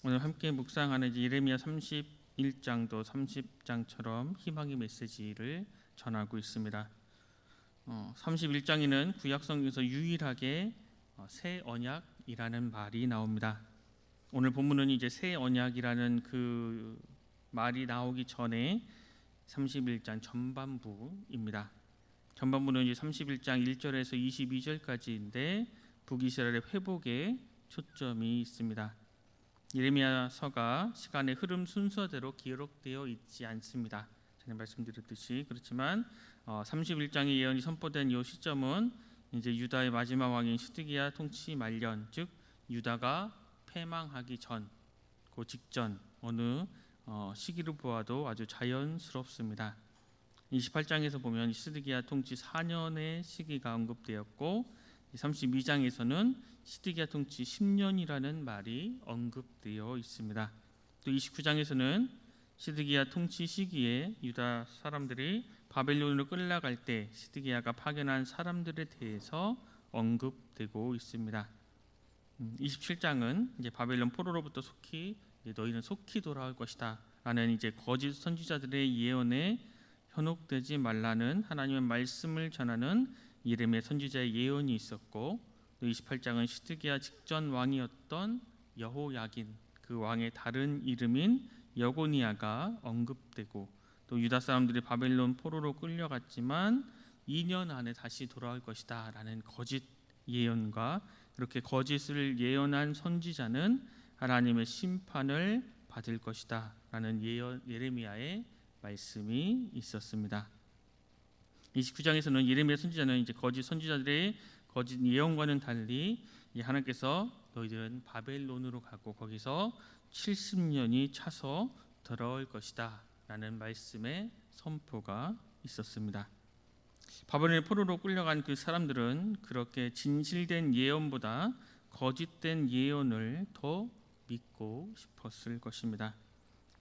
오늘 함께 묵상하는 예레미야 31장도 30장처럼 희망의 메시지를 전하고 있습니다. 31장에는 구약성경에서 유일하게 새 언약이라는 말이 나옵니다. 오늘 본문은 이제 새 언약이라는 그 말이 나오기 전에 31장 전반부입니다. 전반부는 이제 31장 1절에서 22절까지인데 북이스라엘의 회복에 초점이 있습니다. 예레미야서가 시간의 흐름 순서대로 기록되어 있지 않습니다. 전에 말씀드렸듯이 그렇지만 31장의 예언이 선포된 이 시점은 이제 유다의 마지막 왕인 시드기야 통치 말년, 즉 유다가 패망하기 전, 그 직전 어느 시기로 보아도 아주 자연스럽습니다. 28장에서 보면 시드기야 통치 4년의 시기가 언급되었고 32장에서는 시드기야 통치 10년이라는 말이 언급되어 있습니다. 또 29장에서는 시드기야 통치 시기에 유다 사람들이 바벨론으로 끌려갈 때 시드기야가 파견한 사람들에 대해서 언급되고 있습니다. 27장은 이제 바벨론 포로로부터 너희는 속히 돌아올 것이다 라는 이제 거짓 선지자들의 예언에 현혹되지 말라는 하나님의 말씀을 전하는 예레미야 선지자의 예언이 있었고, 또 28장은 시드기야 직전 왕이었던 여호야긴 그 왕의 다른 이름인 여고니아가 언급되고, 또 유다 사람들이 바벨론 포로로 끌려갔지만 2년 안에 다시 돌아올 것이다 라는 거짓 예언과, 그렇게 거짓을 예언한 선지자는 하나님의 심판을 받을 것이다 라는 예레미야의 말씀이 있었습니다. 29장에서는 예레미야 선지자는 이제 거짓 선지자들의 거짓 예언과는 달리 하나님께서 너희들은 바벨론으로 가고 거기서 70년이 차서 돌아올 것이다 라는 말씀의 선포가 있었습니다. 바벨론의 포로로 끌려간 그 사람들은 그렇게 진실된 예언보다 거짓된 예언을 더 믿고 싶었을 것입니다.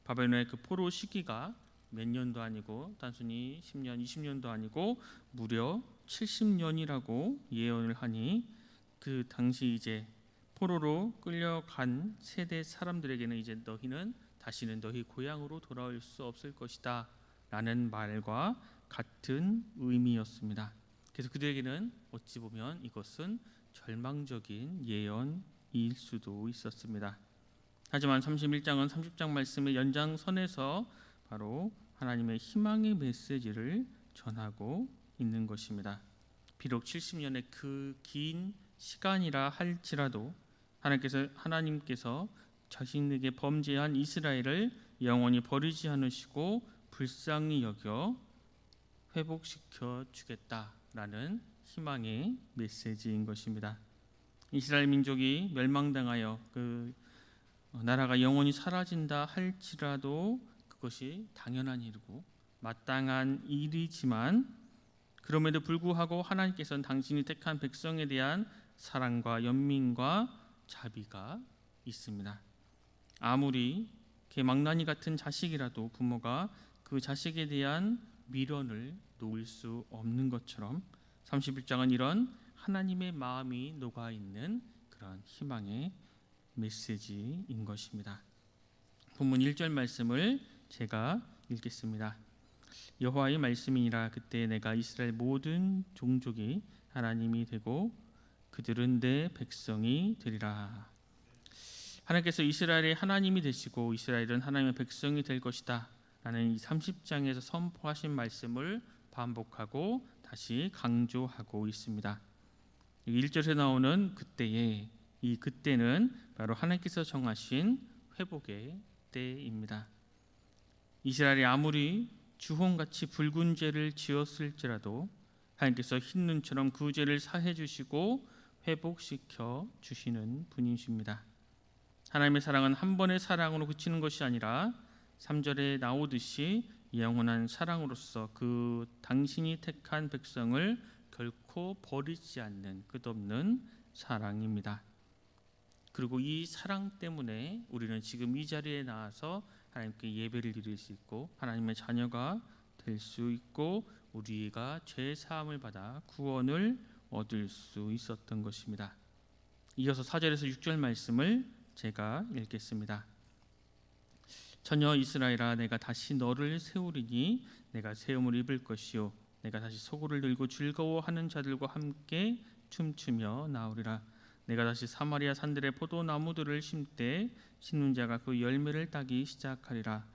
바벨론의 그 포로 시기가 몇 년도 아니고 단순히 10년, 20년도 아니고 무려 70년이라고 예언을 하니 그 당시 이제 포로로 끌려간 세대 사람들에게는 이제 너희는 다시는 너희 고향으로 돌아올 수 없을 것이다 라는 말과 같은 의미였습니다. 그래서 그들에게는 어찌 보면 이것은 절망적인 예언일 수도 있었습니다. 하지만 31장은 30장 말씀의 연장선에서 바로 하나님의 희망의 메시지를 전하고 있는 것입니다. 비록 70년의 그 긴 시간이라 할지라도 하나님께서 자신에게 범죄한 이스라엘을 영원히 버리지 않으시고 불쌍히 여겨 회복시켜 주겠다라는 희망의 메시지인 것입니다. 이스라엘 민족이 멸망당하여 그 나라가 영원히 사라진다 할지라도 그것이 당연한 일이고 마땅한 일이지만, 그럼에도 불구하고 하나님께서는 당신이 택한 백성에 대한 사랑과 연민과 자비가 있습니다. 아무리 개망나니 같은 자식이라도 부모가 그 자식에 대한 미련을 놓을 수 없는 것처럼 31장은 이런 하나님의 마음이 녹아있는 그런 희망의 메시지인 것입니다. 본문 1절 말씀을 제가 읽겠습니다. 여호와의 말씀이니라. 그때 내가 이스라엘 모든 종족이 하나님이 되고 그들은 내 백성이 되리라. 하나님께서 이스라엘의 하나님이 되시고 이스라엘은 하나님의 백성이 될 것이다 라는 이 30장에서 선포하신 말씀을 반복하고 다시 강조하고 있습니다. 1절에 나오는 그때에, 이 그때는 바로 하나님께서 정하신 회복의 때입니다. 이스라엘이 아무리 주홍같이 붉은 죄를 지었을지라도 하나님께서 흰 눈처럼 그 죄를 사해 주시고 회복시켜 주시는 분이십니다. 하나님의 사랑은 한 번의 사랑으로 그치는 것이 아니라 3절에 나오듯이 영원한 사랑으로서 그 당신이 택한 백성을 결코 버리지 않는 끝없는 사랑입니다. 그리고 이 사랑 때문에 우리는 지금 이 자리에 나와서 하나님께 예배를 드릴 수 있고 하나님의 자녀가 될 수 있고 우리가 죄 사함을 받아 구원을 얻을 수 있었던 것입니다. 이어서 4절에서 6절 말씀을 제가 읽겠습니다. 처녀 이스라엘아, 내가 다시 너를 세우리니 내가 세움을 입을 것이요 내가 다시 소고를 들고 즐거워하는 자들과 함께 춤추며 나오리라. 내가 다시 사마리아 산들의 포도나무들을 심되 심는 자가 그 열매를 따기 시작하리라.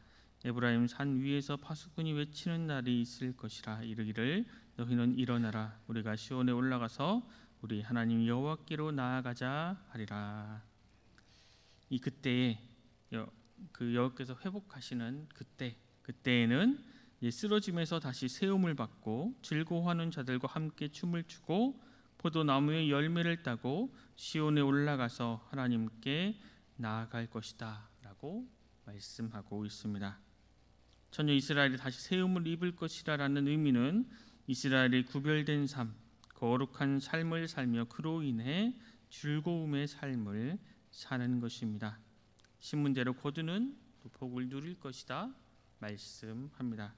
에브라임 산 위에서 파수꾼이 외치는 날이 있을 것이라. 이르기를 너희는 일어나라, 우리가 시온에 올라가서 우리 하나님 여호와께로 나아가자 하리라. 이 그때에 그 여호와께서 회복하시는 그때에는 쓰러짐에서 다시 세움을 받고 즐거워하는 자들과 함께 춤을 추고 포도나무의 열매를 따고 시온에 올라가서 하나님께 나아갈 것이다 라고 말씀하고 있습니다. 처녀 이스라엘이 다시 세움을 입을 것이라는 의미는 이스라엘이 구별된 삶, 거룩한 삶을 살며 그로 인해 즐거움의 삶을 사는 것입니다. 신문대로 거두는 복을 누릴 것이다 말씀합니다.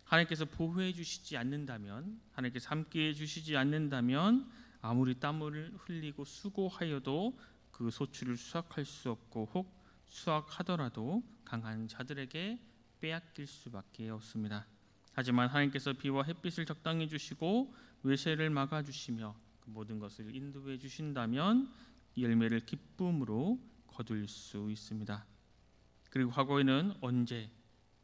하나님께서 보호해 주시지 않는다면, 하나님께서 함께해 주시지 않는다면 아무리 땀을 흘리고 수고하여도 그 소출을 수확할 수 없고, 혹 수확하더라도 강한 자들에게 빼앗길 수밖에 없습니다. 하지만 하나님께서 비와 햇빛을 적당히 주시고 외세를 막아주시며 그 모든 것을 인도해 주신다면 열매를 기쁨으로 거둘 수 있습니다. 그리고 과거에는 언제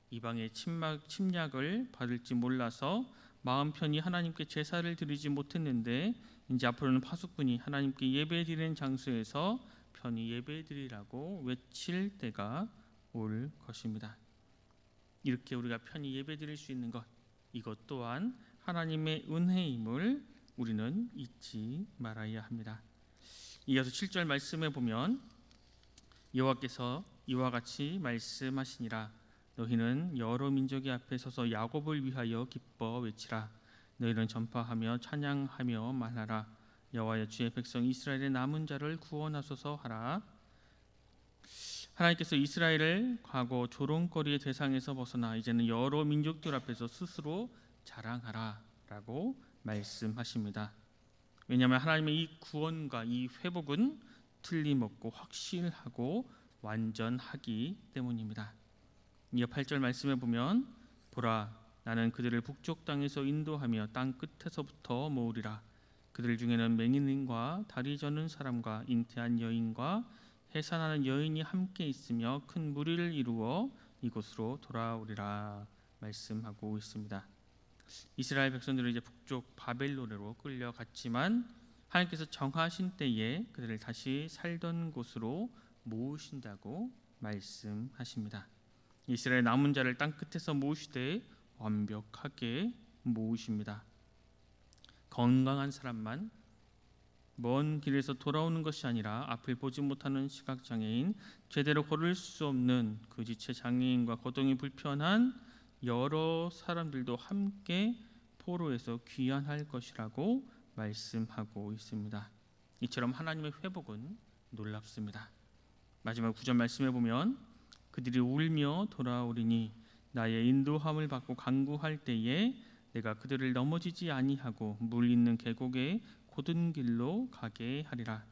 이방의 침략을 받을지 몰라서 마음 편히 하나님께 제사를 드리지 못했는데, 이제 앞으로는 파수꾼이 하나님께 예배드리는 장소에서 편히 예배드리라고 외칠 때가 올 것입니다. 이렇게 우리가 편히 예배드릴 수 있는 것, 이것 또한 하나님의 은혜임을 우리는 잊지 말아야 합니다. 이어서 7절 말씀에 보면 여호와께서 이와 같이 말씀하시니라. 너희는 여러 민족의 앞에 서서 야곱을 위하여 기뻐 외치라. 너희는 전파하며 찬양하며 말하라. 여호와의 주의 백성 이스라엘의 남은 자를 구원하소서 하라. 하나님께서 이스라엘을 과거 조롱거리의 대상에서 벗어나 이제는 여러 민족들 앞에서 스스로 자랑하라 라고 말씀하십니다. 왜냐하면 하나님의 이 구원과 이 회복은 틀림없고 확실하고 완전하기 때문입니다. 이어 8절 말씀에 보면 보라, 나는 그들을 북쪽 땅에서 인도하며 땅 끝에서부터 모으리라. 그들 중에는 맹인과 다리 저는 사람과 잉태한 여인과 해산하는 여인이 함께 있으며 큰 무리를 이루어 이곳으로 돌아오리라 말씀하고 있습니다. 이스라엘 백성들은 이제 북쪽 바벨론으로 끌려갔지만 하나님께서 정하신 때에 그들을 다시 살던 곳으로 모으신다고 말씀하십니다. 이스라엘 남은 자를 땅 끝에서 모으시되 완벽하게 모으십니다. 건강한 사람만 먼 길에서 돌아오는 것이 아니라 앞을 보지 못하는 시각장애인, 제대로 걸을 수 없는 그 지체 장애인과 거동이 불편한 여러 사람들도 함께 포로에서 귀환할 것이라고 말씀하고 있습니다. 이처럼 하나님의 회복은 놀랍습니다. 마지막 9절 말씀에 보면 그들이 울며 돌아오리니 나의 인도함을 받고 간구할 때에 내가 그들을 넘어지지 아니하고 물 있는 계곡에 곧은 길로 가게 하리라.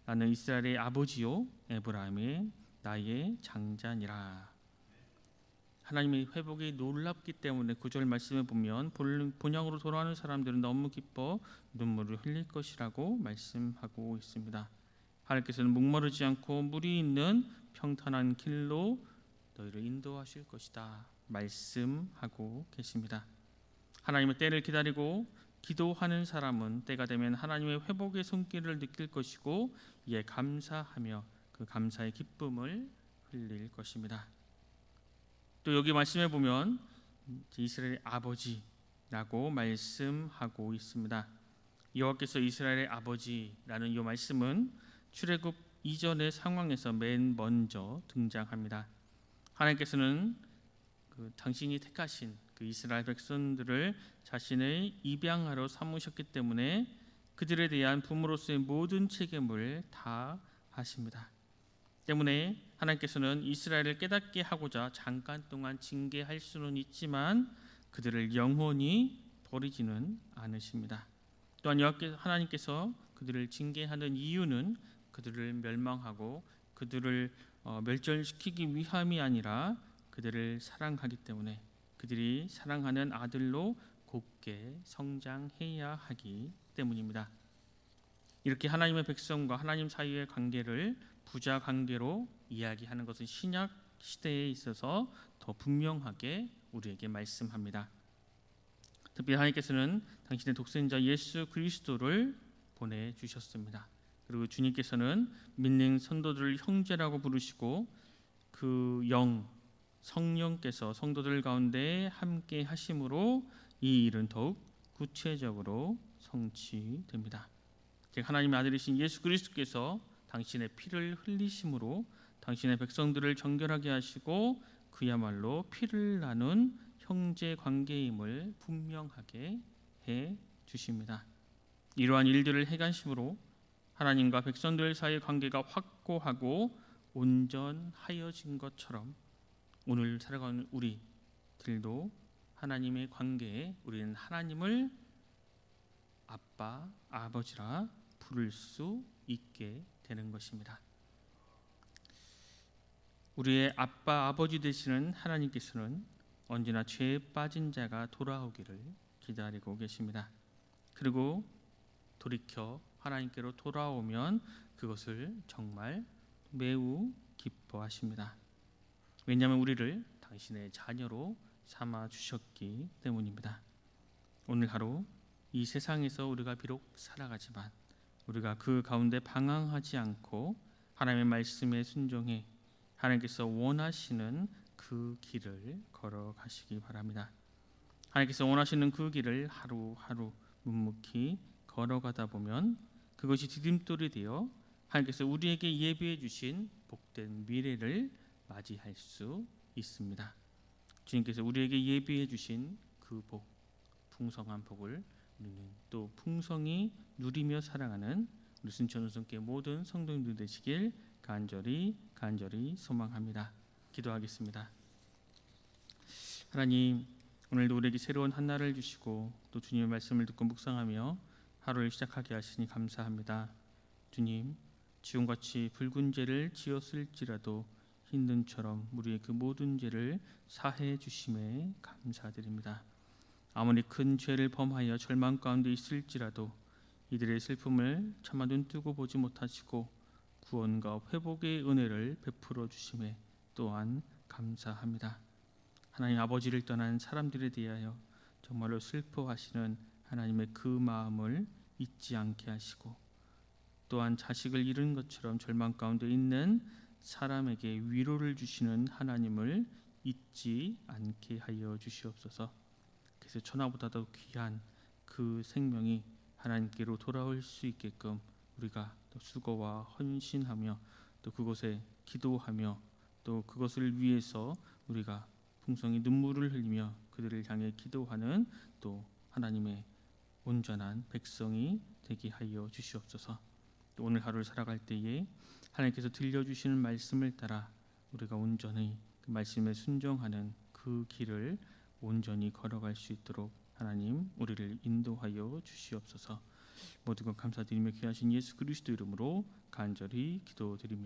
나는 이스라엘의 아버지요 에브라임의 나의 장자니라. 하나님의 회복이 놀랍기 때문에 9절 말씀에 보면 본향으로 돌아오는 사람들은 너무 기뻐 눈물을 흘릴 것이라고 말씀하고 있습니다. 하나님께서는 목마르지 않고 물이 있는 평탄한 길로 너희를 인도하실 것이다 말씀하고 계십니다. 하나님의 때를 기다리고 기도하는 사람은 때가 되면 하나님의 회복의 손길을 느낄 것이고 이에 감사하며 그 감사의 기쁨을 흘릴 것입니다. 또 여기 말씀해 보면 이스라엘의 아버지라고 말씀하고 있습니다. 여호와께서 이스라엘의 아버지라는 이 말씀은 출애굽 이전의 상황에서 맨 먼저 등장합니다. 하나님께서는 당신이 택하신 그 이스라엘 백성들을 자신의 입양하러 삼으셨기 때문에 그들에 대한 부모로서의 모든 책임을 다 하십니다. 때문에 하나님께서는 이스라엘을 깨닫게 하고자 잠깐 동안 징계할 수는 있지만 그들을 영원히 버리지는 않으십니다. 또한 하나님께서 그들을 징계하는 이유는 그들을 멸망하고 그들을 멸절시키기 위함이 아니라 그들을 사랑하기 때문에 그들이 사랑하는 아들로 곱게 성장해야 하기 때문입니다. 이렇게 하나님의 백성과 하나님 사이의 관계를 부자 관계로 이야기하는 것은 신약 시대에 있어서 더 분명하게 우리에게 말씀합니다. 특히 하나님께서는 당신의 독생자 예수 그리스도를 보내주셨습니다. 그리고 주님께서는 믿는 성도들을 형제라고 부르시고 그 성령께서 성도들 가운데 함께 하심으로 이 일은 더욱 구체적으로 성취됩니다. 하나님의 아들이신 예수 그리스도께서 당신의 피를 흘리심으로 당신의 백성들을 정결하게 하시고 그야말로 피를 나눈 형제 관계임을 분명하게 해 주십니다. 이러한 일들을 행하심으로 하나님과 백성들 사이의 관계가 확고하고 온전하여진 것처럼 오늘 살아가는 우리들도 하나님의 관계에 우리는 하나님을 아빠, 아버지라 부를 수 있게 되는 것입니다. 우리의 아빠, 아버지 되시는 하나님께서는 언제나 죄에 빠진 자가 돌아오기를 기다리고 계십니다. 그리고 돌이켜 하나님께로 돌아오면 그것을 정말 매우 기뻐하십니다. 왜냐하면 우리를 당신의 자녀로 삼아 주셨기 때문입니다. 오늘 하루 이 세상에서 우리가 비록 살아가지만 우리가 그 가운데 방황하지 않고 하나님의 말씀에 순종해 하나님께서 원하시는 그 길을 걸어가시기 바랍니다. 하나님께서 원하시는 그 길을 하루하루 묵묵히 걸어가다 보면 그것이 디딤돌이 되어 하나님께서 우리에게 예비해 주신 복된 미래를 맞이할 수 있습니다. 주님께서 우리에게 예비해 주신 그 복, 풍성한 복을 우리는 또 풍성히 누리며 살아가는 우리 순천우성교회 모든 성도님들 되시길 간절히 소망합니다. 기도하겠습니다. 하나님, 오늘도 우리에게 새로운 한 날을 주시고 또 주님의 말씀을 듣고 묵상하며 하루를 시작하게 하시니 감사합니다. 주님, 지금같이 붉은 죄를 지었을지라도 흰 눈처럼 우리의 그 모든 죄를 사해 주심에 감사드립니다. 아무리 큰 죄를 범하여 절망 가운데 있을지라도 이들의 슬픔을 차마 눈뜨고 보지 못하시고 구원과 회복의 은혜를 베풀어 주심에 또한 감사합니다. 하나님 아버지를 떠난 사람들에 대하여 정말로 슬퍼하시는 하나님의 그 마음을 잊지 않게 하시고 또한 자식을 잃은 것처럼 절망 가운데 있는 사람에게 위로를 주시는 하나님을 잊지 않게 하여 주시옵소서. 그래서 천하보다 더 귀한 그 생명이 하나님께로 돌아올 수 있게끔 우리가 또 수고와 헌신하며 또 그곳에 기도하며 또 그것을 위해서 우리가 풍성히 눈물을 흘리며 그들을 향해 기도하는 또 하나님의 온전한 백성이 되게 하여 주시옵소서. 또 오늘 하루를 살아갈 때에 하나님께서 들려주시는 말씀을 따라 우리가 온전히 그 말씀에 순종하는 그 길을 온전히 걸어갈 수 있도록 하나님 우리를 인도하여 주시옵소서. 모든 것 감사드리며 귀하신 예수 그리스도 이름으로 간절히 기도드립니다.